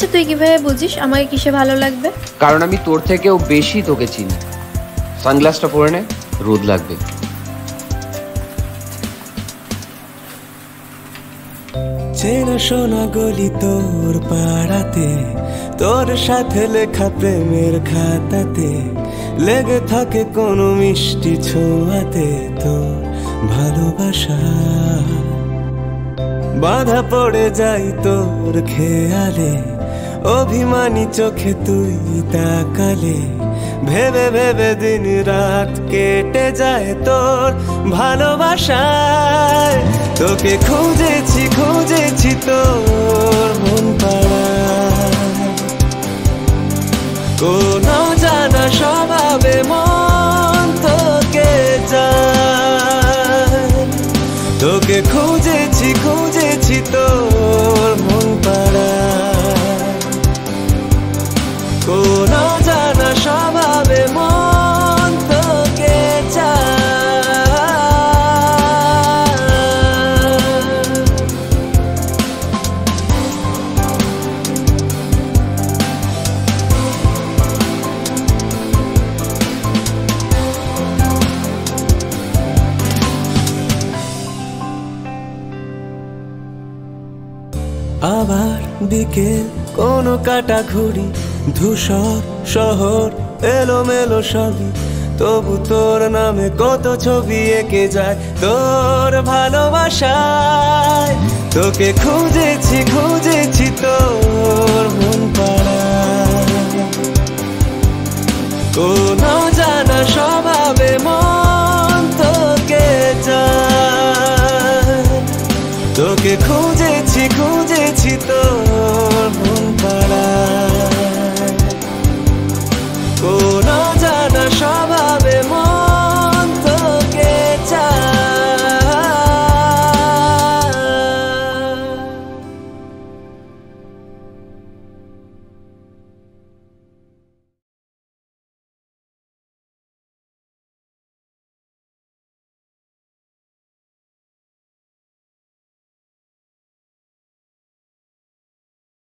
আচ্ছা তুই কিভাবে বুঝিস আমাকে কিসে ভালো লাগবে? কারণ আমি তোর থেকেও বেশি তোকে চিনি। সানগ্লাসটা পরে নে, রোদ লাগবে। চেনা শোনা গলি তোর পাড়াতে, তোর সাথে লেখা প্রেমের খাতাতে লেগে থাকে কোনো মিষ্টি ছোঁয়াতে তোর ভালোবাসা। বাধা পড়ে যাই তোর খেয়ালে, অভিমানী চোখে তুই তাকালে, ভেবে ভেবে দিন রাত কেটে যায় তোর ভালোবাসায়। তোকে খুঁজেছি খুঁজেছি তোর মন পাড়ায়, কোনো জানা স্বভাবে মন তোকে চায়। তোকে খুঁজেছি খুঁজেছি তোর মন পাড়ায়, কোনো জানা স্বভাবে মন তোকে চায়। আবার বিকেল কোনো কাটা ঘুড়ি, ধূসর শহর এলোমেলো সবই, তবু তোর নামে কত ছবি এঁকে যায় তোর ভালোবাসায়। তোকে খুঁজেছি খুঁজেছি তোর মন পাড়ায়, কোনো জানা স্বভাবে মন তোকে চায়। তোকে খুঁজেছি খুঁজেছি তোর